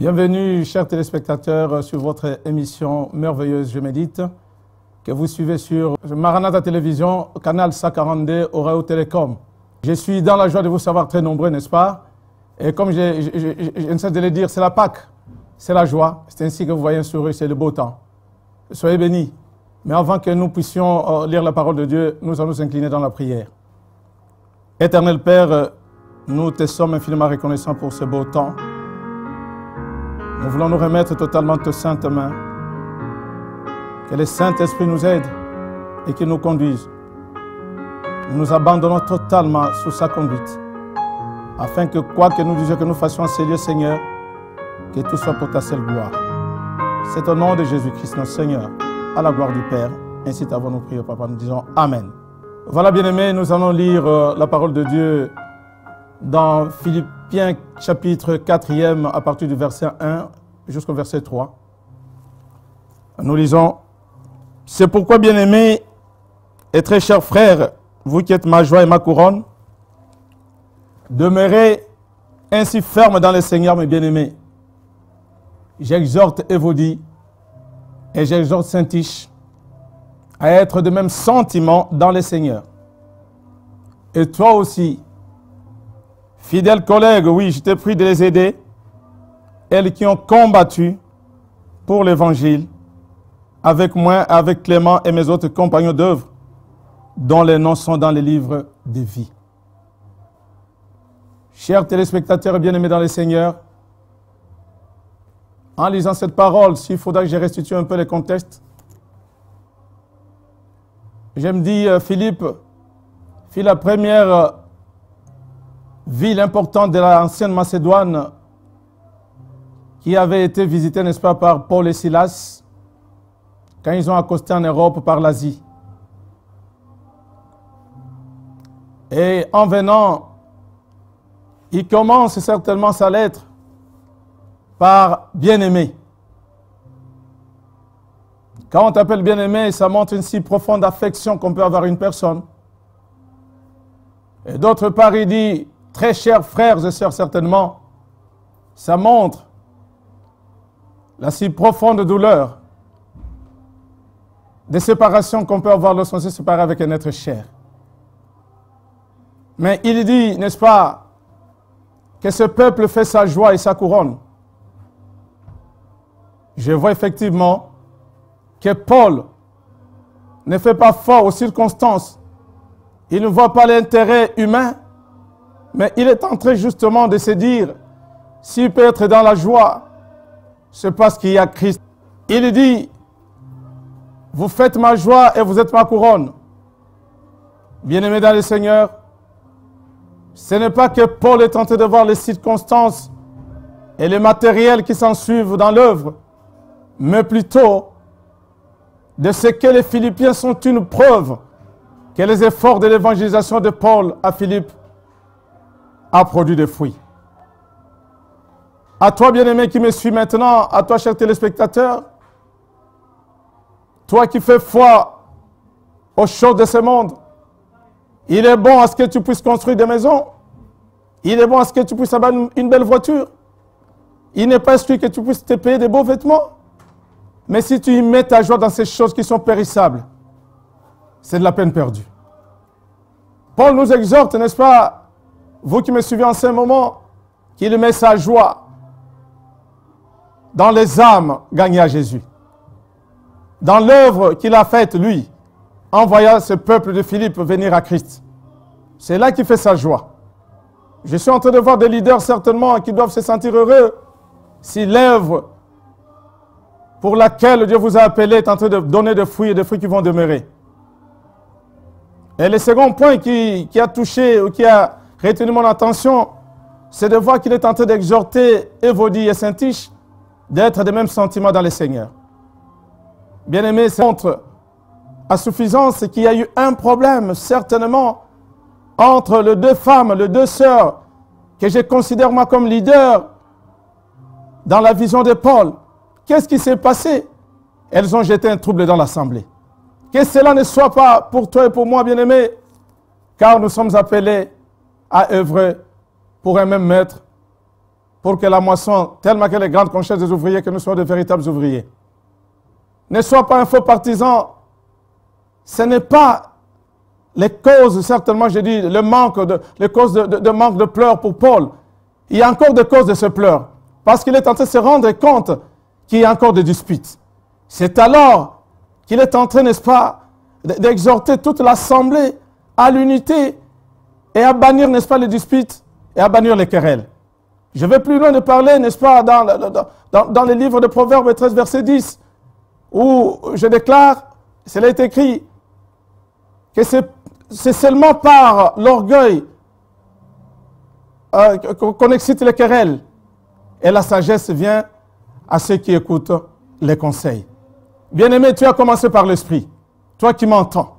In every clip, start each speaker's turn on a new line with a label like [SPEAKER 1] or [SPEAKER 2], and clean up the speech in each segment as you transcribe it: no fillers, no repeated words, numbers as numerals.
[SPEAKER 1] Bienvenue, chers téléspectateurs, sur votre émission merveilleuse Je médite, que vous suivez sur Maranatha Télévision, canal 142, Oreo Télécom. Je suis dans la joie de vous savoir très nombreux, n'est-ce pas? Et comme je ne sais de le dire, c'est la Pâque, c'est la joie. C'est ainsi que vous voyez un sourire, c'est le beau temps. Soyez bénis. Mais avant que nous puissions lire la parole de Dieu, nous allons nous incliner dans la prière. Éternel Père, nous te sommes infiniment reconnaissants pour ce beau temps. Nous voulons nous remettre totalement à tes saintes mains. Que le Saint-Esprit nous aide et qu'il nous conduise. Nous nous abandonnons totalement sous sa conduite, afin que quoi que nous disions, que nous fassions en ces lieux, Seigneur, que tout soit pour ta seule gloire. C'est au nom de Jésus-Christ, notre Seigneur, à la gloire du Père. Ainsi t'avons-nous prié, Papa, nous disons Amen. Voilà, bien-aimés, nous allons lire la parole de Dieu dans Philippiens chapitre 4e, à partir du verset 1 jusqu'au verset 3. Nous lisons: C'est pourquoi, bien-aimés et très chers frères, vous qui êtes ma joie et ma couronne, demeurez ainsi fermes dans le Seigneur, mes bien-aimés. J'exhorte Évodie et j'exhorte Saint-Tiche à être de même sentiment dans le Seigneur. Et toi aussi, fidèles collègues, oui, je te prie de les aider, elles qui ont combattu pour l'Évangile, avec moi, avec Clément et mes autres compagnons d'œuvre, dont les noms sont dans les livres de vie. Chers téléspectateurs bien-aimés dans le Seigneur, en lisant cette parole, s'il faudra que je restitue un peu le contexte, je me dis, Philippe fut la première ville importante de l'ancienne Macédoine qui avait été visitée, n'est-ce pas, par Paul et Silas quand ils ont accosté en Europe par l'Asie. Et en venant, il commence certainement sa lettre par bien-aimé. Quand on t'appelle bien-aimé, ça montre une si profonde affection qu'on peut avoir à une personne. Et d'autre part, il dit, très chers frères et sœurs, certainement, ça montre la si profonde douleur de séparation qu'on peut avoir lorsqu'on se sépare avec un être cher. Mais il dit, n'est-ce pas, que ce peuple fait sa joie et sa couronne. Je vois effectivement que Paul ne fait pas foi aux circonstances. Il ne voit pas l'intérêt humain, mais il est en train justement de se dire, s'il peut être dans la joie, c'est parce qu'il y a Christ. Il dit, vous faites ma joie et vous êtes ma couronne. Bien-aimés dans le Seigneur, ce n'est pas que Paul est en train de voir les circonstances et les matériels qui s'en suivent dans l'œuvre, mais plutôt de ce que les Philippiens sont une preuve que les efforts de l'évangélisation de Paul à Philippe a produit des fruits. À toi, bien-aimé, qui me suis maintenant, à toi, chers téléspectateurs, toi qui fais foi aux choses de ce monde, il est bon à ce que tu puisses construire des maisons, il est bon à ce que tu puisses avoir une belle voiture, il n'est pas exclu que tu puisses te payer des beaux vêtements, mais si tu y mets ta joie dans ces choses qui sont périssables, c'est de la peine perdue. Paul nous exhorte, n'est-ce pas, vous qui me suivez en ce moment, qu'il met sa joie dans les âmes gagnées à Jésus, dans l'œuvre qu'il a faite, lui, en voyant ce peuple de Philippe venir à Christ. C'est là qu'il fait sa joie. Je suis en train de voir des leaders certainement qui doivent se sentir heureux si l'œuvre pour laquelle Dieu vous a appelé est en train de donner des fruits et des fruits qui vont demeurer. Et le second point qui a touché ou qui a retenu mon attention, c'est de voir qu'il est en train d'exhorter Évodie et Saint-Tiche d'être des mêmes sentiments dans le Seigneur. Bien-aimés, ça montre à suffisance qu'il y a eu un problème, certainement, entre les deux femmes, les deux sœurs, que je considère moi comme leaders dans la vision de Paul. Qu'est-ce qui s'est passé? Elles ont jeté un trouble dans l'assemblée. Que cela ne soit pas pour toi et pour moi, bien-aimés, car nous sommes appelés à œuvrer pour un même maître, pour que la moisson, tellement qu'elle est grande qu'on cherche des ouvriers, que nous soyons de véritables ouvriers. Ne sois pas un faux partisan. Ce n'est pas les causes, certainement, je dis, les causes de manque de pleurs pour Paul. Il y a encore des causes de ce pleurs. Parce qu'il est en train de se rendre compte qu'il y a encore des disputes. C'est alors qu'il est en train, n'est-ce pas, d'exhorter toute l'assemblée à l'unité et à bannir, n'est-ce pas, les disputes et à bannir les querelles. Je vais plus loin de parler, n'est-ce pas, dans les livres de Proverbes 13, verset 10, où je déclare, cela est écrit, que c'est seulement par l'orgueil qu'on excite les querelles. Et la sagesse vient à ceux qui écoutent les conseils. Bien-aimé, tu as commencé par l'esprit. Toi qui m'entends.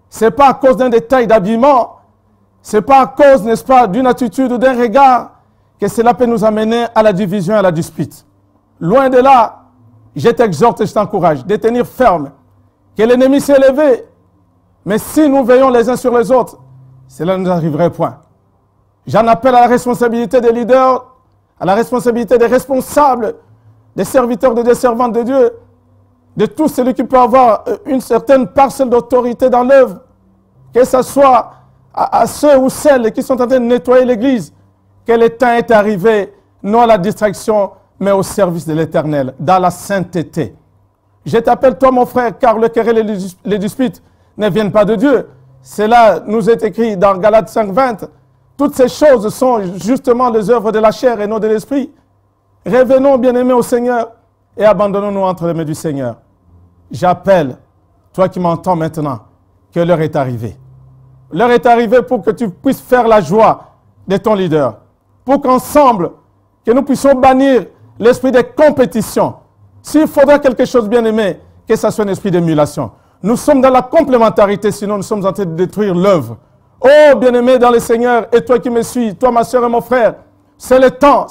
[SPEAKER 1] Ce n'est pas à cause d'un détail d'habillement. Ce n'est pas à cause, n'est-ce pas, d'une attitude ou d'un regard que cela peut nous amener à la division et à la dispute. Loin de là, je t'exhorte et je t'encourage de tenir ferme. Que l'ennemi s'est élevé. Mais si nous veillons les uns sur les autres, cela ne nous arriverait point. J'en appelle à la responsabilité des leaders, à la responsabilité des responsables, des serviteurs, des servantes de Dieu, de tout celui qui peut avoir une certaine parcelle d'autorité dans l'œuvre, que ce soit à ceux ou celles qui sont en train de nettoyer l'Église, que le temps est arrivé, non à la distraction, mais au service de l'Éternel, dans la sainteté. Je t'appelle toi mon frère, car le querelle et les disputes ne viennent pas de Dieu. Cela nous est écrit dans Galates 5:20. Toutes ces choses sont justement les œuvres de la chair et non de l'esprit. Revenons, bien-aimés, au Seigneur et abandonnons-nous entre les mains du Seigneur. J'appelle, toi qui m'entends maintenant, que l'heure est arrivée. L'heure est arrivée pour que tu puisses faire la joie de ton leader. Pour qu'ensemble, que nous puissions bannir l'esprit de compétition. S'il faudra quelque chose, bien-aimé, que ce soit un esprit d'émulation. Nous sommes dans la complémentarité, sinon nous sommes en train de détruire l'œuvre. Oh, bien-aimé dans le Seigneur, et toi qui me suis, toi ma soeur et mon frère, c'est le temps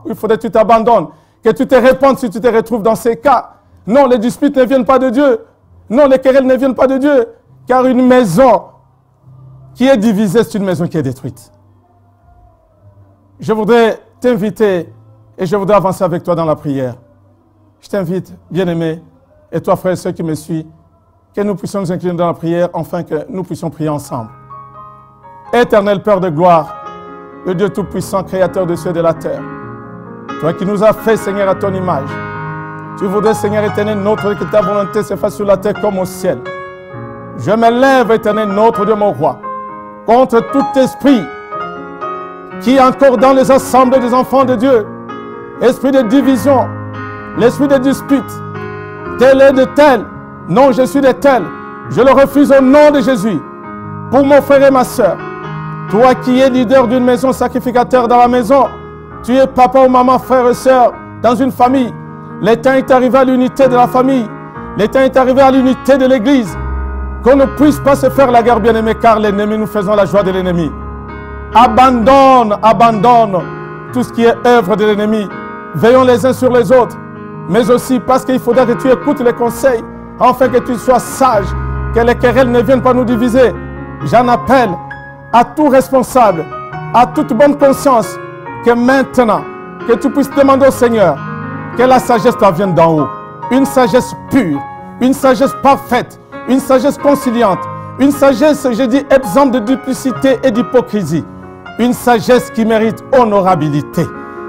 [SPEAKER 1] où il faudrait que tu t'abandonnes, que tu te répandes si tu te retrouves dans ces cas. Non, les disputes ne viennent pas de Dieu. Non, les querelles ne viennent pas de Dieu. Car une maison qui est divisée, c'est une maison qui est détruite. Je voudrais t'inviter et je voudrais avancer avec toi dans la prière. Je t'invite, bien-aimé, et toi, frère et ceux qui me suivent, que nous puissions nous incliner dans la prière, afin que nous puissions prier ensemble. Éternel Père de gloire, le Dieu Tout-Puissant, Créateur des cieux et de la terre, toi qui nous as fait, Seigneur, à ton image, tu voudrais, Seigneur éternel, notre, que ta volonté se fasse sur la terre comme au ciel. Je me lève, éternel, notre Dieu, mon roi, contre tout esprit qui est encore dans les assemblées des enfants de Dieu, esprit de division, l'esprit de dispute, tel est de tel, non, je suis de tel, je le refuse au nom de Jésus, pour mon frère et ma soeur. Toi qui es leader d'une maison, sacrificateur dans la maison, tu es papa ou maman, frère et soeur, dans une famille. Le temps est arrivé à l'unité de la famille. Le temps est arrivé à l'unité de l'Église. Qu'on ne puisse pas se faire la guerre, bien-aimé, car l'ennemi, nous faisons la joie de l'ennemi. Abandonne tout ce qui est œuvre de l'ennemi. Veillons les uns sur les autres. Mais aussi parce qu'il faudra que tu écoutes les conseils, afin que tu sois sage, que les querelles ne viennent pas nous diviser. J'en appelle à tout responsable, à toute bonne conscience, que maintenant, que tu puisses demander au Seigneur que la sagesse te vienne d'en haut. Une sagesse pure, une sagesse parfaite, une sagesse conciliante, une sagesse, je dis, exempte de duplicité et d'hypocrisie. Une sagesse qui mérite honorabilité.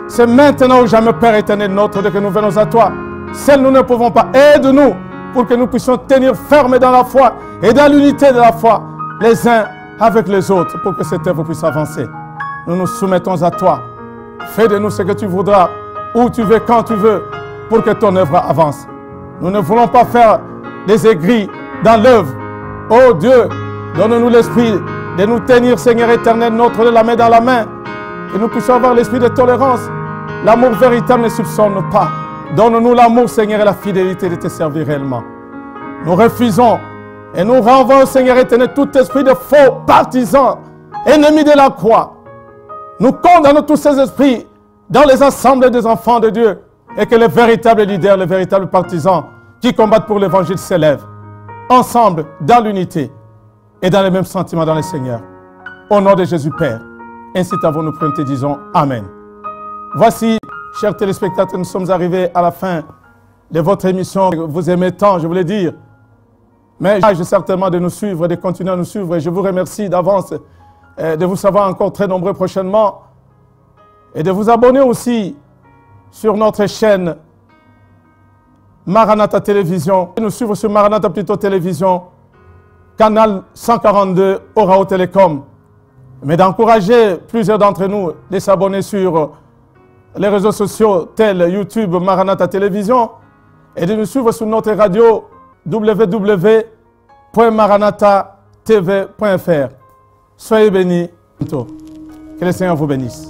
[SPEAKER 1] C'est maintenant ou jamais, Père éternel notre Dieu, que nous venons à toi. Seul nous ne pouvons pas. Aide-nous pour que nous puissions tenir ferme dans la foi et dans l'unité de la foi, les uns avec les autres, pour que cette œuvre puisse avancer. Nous nous soumettons à toi. Fais de nous ce que tu voudras, où tu veux, quand tu veux, pour que ton œuvre avance. Nous ne voulons pas faire des aigris dans l'œuvre. Oh Dieu, donne-nous l'esprit de nous tenir, Seigneur éternel, notre de la main dans la main, que nous puissions avoir l'esprit de tolérance. L'amour véritable ne soupçonne pas. Donne-nous l'amour, Seigneur, et la fidélité de te servir réellement. Nous refusons et nous renvoyons, Seigneur éternel, tout esprit de faux partisans, ennemis de la croix. Nous condamnons tous ces esprits dans les assemblées des enfants de Dieu, et que les véritables leaders, les véritables partisans qui combattent pour l'évangile s'élèvent ensemble dans l'unité et dans les mêmes sentiments dans le Seigneur. Au nom de Jésus Père, ainsi t'avons-nous prié, te disons Amen. Voici, chers téléspectateurs, nous sommes arrivés à la fin de votre émission. Vous aimez tant, je voulais dire. Mais j'ai certainement de nous suivre, de continuer à nous suivre. Et je vous remercie d'avance de vous savoir encore très nombreux prochainement. Et de vous abonner aussi sur notre chaîne Maranatha Télévision. Nous suivre sur Maranatha plutôt Télévision, canal 142 Orao Télécom. Mais d'encourager plusieurs d'entre nous de s'abonner sur les réseaux sociaux tels YouTube Maranatha Télévision et de nous suivre sur notre radio www.maranathatv.fr. Soyez bénis. Que le Seigneur vous bénisse.